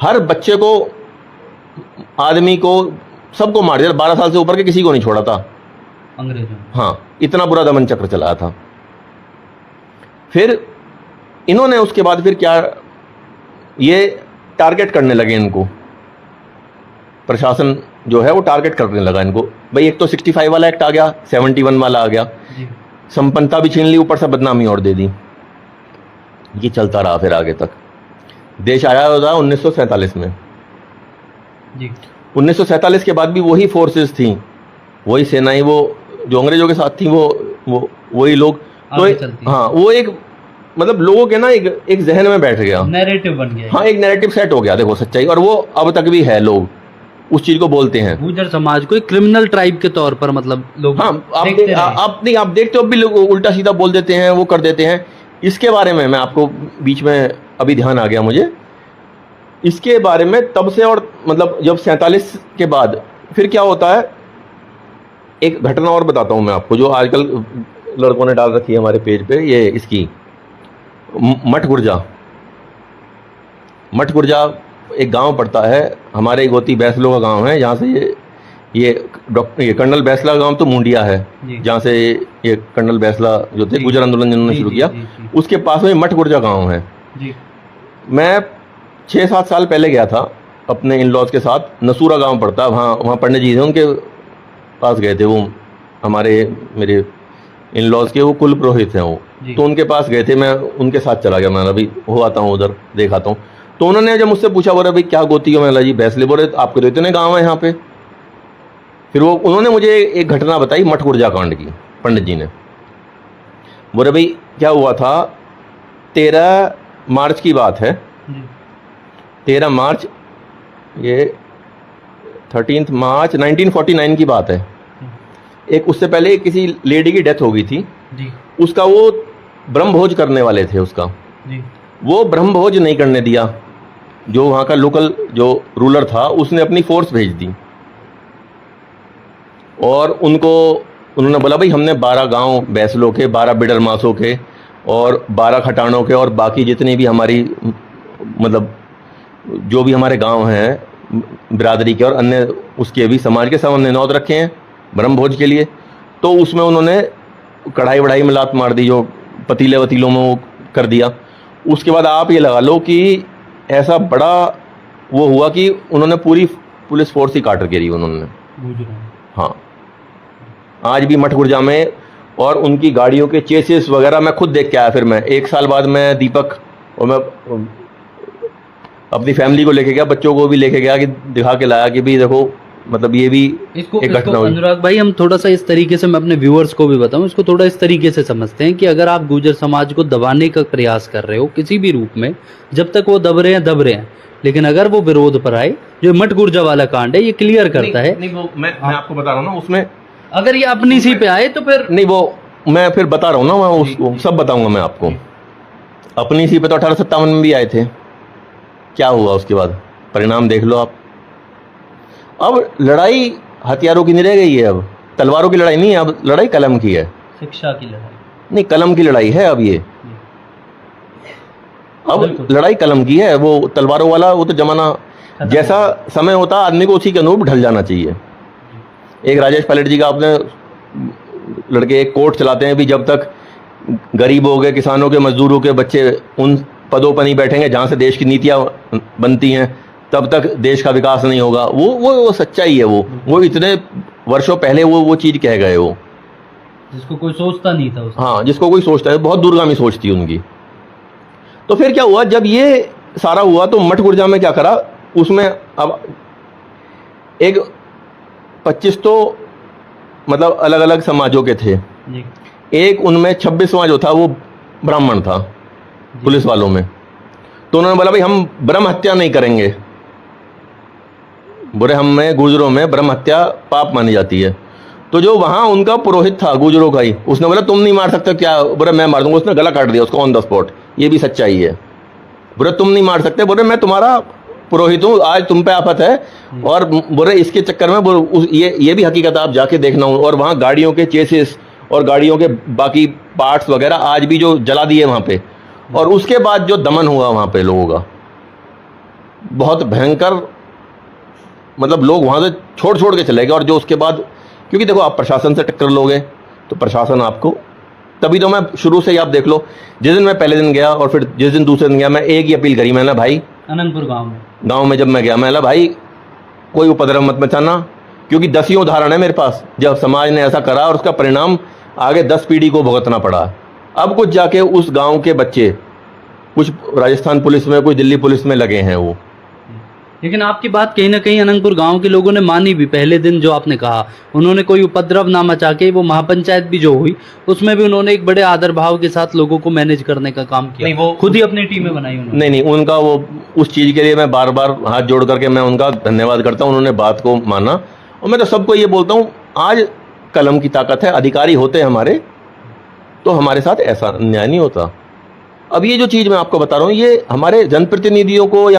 हर बच्चे को, आदमी को, सबको मार दिया। 12 साल से ऊपर के किसी को नहीं छोड़ा था अंग्रेजों। हाँ, इतना बुरा दमन चक्र चलाया था। फिर इन्होंने उसके बाद फिर क्या, ये टारगेट करने लगे इनको, प्रशासन जो है वो टारगेट करने लगा इनको। भाई एक तो 65 वाला एक्ट आ गया, 71 वाला आ गया, संपन्नता भी छीन ली, ऊपर से बदनामी और दे दी। ये चलता रहा फिर आगे तक। देश आया था 1947 में जी। 1947 के बाद भी वही फोर्सेस थी, वही सेनाएं, वो जो अंग्रेजों के साथ थी, वो वही लोग। तो हाँ, वो एक मतलब लोगों के ना एक जहन में बैठ गया, नैरेटिव बन गया। हाँ, एक नैरेटिव सेट हो गया, देखो सच्चाई, और वो अब तक भी है, लोग उस चीज को बोलते हैं। गुर्जर समाज को एक क्रिमिनल ट्राइब के तौर पर मतलब लोग, हाँ, आप देखते हो, अब भी लोग उल्टा सीधा बोल देते हैं, वो कर देते हैं। इसके बारे में मैं आपको बीच में अभी ध्यान आ गया मुझे, इसके बारे में तब से, और मतलब जब 47 के बाद फिर क्या होता है, एक घटना और बताता हूं मैं आपको, जो आजकल लड़कों ने डाल रखी है हमारे पेज पे, ये इसकी मठगुर्जा एक गांव पड़ता है हमारे गोती बैसलो का गांव है, जहाँ से ये कर्नल बैसला गांव तो मुंडिया है, जहाँ से ये कर्नल बैसला जो थे गुजर आंदोलन जिन्होंने शुरू किया, उसके पास में मठगुर्जा गांव है। मैं 6-7 साल पहले गया था अपने इन लॉज के साथ, नसूरा गांव पड़ता है, वहाँ पंडित जी थे, उनके पास गए थे, वो हमारे मेरे इन लॉज के वो कुल पुरोहित हैं वो, तो उनके पास गए थे, मैं उनके साथ चला गया, मैं अभी हो आता हूँ उधर, देख आता हूँ। तो उन्होंने जब मुझसे पूछा, बोले भाई क्या गोती हो, मैं जी बैसले, बोले आपके तो इतने गाँव है यहाँ पे। फिर वो उन्होंने मुझे एक घटना बताई मठगुर्जा कांड की, पंडित जी ने। बोले भाई क्या हुआ था, 13 मार्च की बात है, 13 मार्च, ये 13 मार्च 1949 की बात है। एक उससे पहले किसी लेडी की डेथ हो गई थी जी। उसका वो ब्रह्मभोज करने वाले थे, उसका जी। वो ब्रह्मभोज नहीं करने दिया, जो वहाँ का लोकल जो रूलर था उसने अपनी फोर्स भेज दी, और उन्होंने बोला भाई हमने 12 गांव बैसलों के, 12 बिडर मासों के और 12 खटानों के और बाकी जितने भी हमारी मतलब जो भी हमारे गांव हैं बिरादरी के और अन्य उसके भी समाज के, सब हमने नौत रखे हैं ब्रह्मभोज के लिए। तो उसमें उन्होंने कढ़ाई वढ़ाई में लात मार दी, जो पतीले वतीलों में वो कर दिया। उसके बाद आप ये लगा लो कि ऐसा बड़ा वो हुआ कि उन्होंने पूरी पुलिस फोर्स ही काट गिरी उन्होंने। हाँ, आज भी मठगुर्जा में, और उनकी गाड़ियों के चेसेस वगैरह मैं खुद देख के आया। फिर मैं 1 साल बाद मैं दीपक और मैं अपनी फैमिली को लेके गया, बच्चों को भी लेके गया, कि दिखा के लाया कि भाई देखो, मतलब ये भी एक घटना हुई। अनुराग भाई, हम थोड़ा सा इस तरीके से, मैं अपने व्यूअर्स को भी बताऊं, इसको थोड़ा इस तरीके से समझते हैं कि अगर आप गुर्जर समाज को दबाने का प्रयास कर रहे हो किसी भी रूप में, जब तक वो दब रहे हैं, लेकिन अगर वो विरोध पर आए, जो मठगुर्जा वाला कांड है ये क्लियर करता है। नहीं वो मैं आपको बता रहा हूँ ना, उसमें अगर ये अपनी सी पे आए तो फिर नहीं, वो मैं फिर बता रहा हूँ ना, मैं उसको सब बताऊंगा मैं आपको। अपनी सी पे तो 1857 में भी आए थे, क्या हुआ उसके बाद परिणाम देख लो आप। अब लड़ाई हथियारों की नहीं रह गई है, अब तलवारों की लड़ाई नहीं है, अब लड़ाई कलम की है, शिक्षा की लड़ाई नहीं, कलम की लड़ाई है अब ये। अब लड़ाई कलम की है, वो तलवारों वाला वो तो जमाना, जैसा समय होता आदमी को उसी के अनुरूप ढल जाना चाहिए। एक राजेश पायलट जी का आपने लड़के एक कोर्ट चलाते हैं भी, जब तक गरीबों के, किसानों के, मजदूरों के बच्चे उन पदों पर नहीं बैठेंगे जहाँ से देश की नीतियाँ बनती हैं, तब तक देश का विकास नहीं होगा। वो सच्चाई है, वो इतने वर्षों पहले वो चीज़ कह गए, वो जिसको कोई सोचता नहीं था उसको। हाँ, जिसको कोई सोचता है, बहुत दूरगामी सोच थी उनकी। तो फिर क्या हुआ, जब ये सारा हुआ तो मठगुर्जा में क्या करा, उसमें अब एक 25 तो मतलब अलग अलग समाजों के थे, एक उनमें 26वां जो था वो ब्राह्मण था पुलिस वालों में। तो उन्होंने बोला भाई हम ब्रह्म हत्या नहीं करेंगे, बुरे हमें गुजरों में ब्रह्म हत्या पाप मानी जाती है। तो जो वहां उनका पुरोहित था गुजरों का ही, उसने बोला तुम नहीं मार सकते, क्या बोले मैं मार दूंगा। उसने गला काट दिया उसको ऑन द स्पॉट, ये भी सच्चाई है। बोले तुम नहीं मार सकते, बोले मैं तुम्हारा पुरोहित हूँ, आज तुम पे आफत है, और बोले इसके चक्कर में ये भी हकीकत आप जाके देखना हूँ। और वहाँ गाड़ियों के चेसिस और गाड़ियों के बाकी पार्ट्स वगैरह आज भी जो जला दिए वहाँ पे, और उसके बाद जो दमन हुआ वहाँ पे लोगों का, बहुत भयंकर, मतलब लोग वहाँ से छोड़ छोड़ के चले गए। और जो उसके बाद, क्योंकि देखो आप प्रशासन से टक्कर लोगे तो प्रशासन आपको, तभी तो मैं शुरू से ही आप देख लो, जिस दिन मैं पहले दिन गया और फिर जिस दिन दूसरे दिन गया, मैं एक ही अपील करी, मैंने भाई अनंतपुर गांव में जब मैं गया, मैंने भाई कोई उपद्रव मत मचाना, क्योंकि 10 उदाहरण है मेरे पास जब समाज ने ऐसा करा और उसका परिणाम आगे 10 पीढ़ी को भुगतना पड़ा। अब कुछ जाके उस गांव के बच्चे कुछ राजस्थान पुलिस में, कुछ दिल्ली पुलिस में लगे हैं वो। लेकिन आपकी बात कहीं ना कहीं अनंतपुर गांव के लोगों ने मानी भी। पहले दिन जो आपने कहा, उन्होंने कोई उपद्रव ना मचा के, वो महापंचायत भी जो हुई उसमें भी उन्होंने एक बड़े आदर भाव के साथ लोगों को मैनेज करने का काम किया। नहीं, वो खुद ही अपनी टीमें बनाई उन्होंने। नहीं, उनका वो उस चीज़ के लिए मैं बार बार हाथ जोड़ करके मैं उनका धन्यवाद करता हूँ, उन्होंने बात को माना। और मैं तो सबको ये बोलता हूँ, आज कलम की ताकत है, अधिकारी होते हैं हमारे, तो हमारे साथ ऐसा अन्याय नहीं होता। अब ये जो चीज़ मैं आपको बता रहा हूँ, ये हमारे जनप्रतिनिधियों को या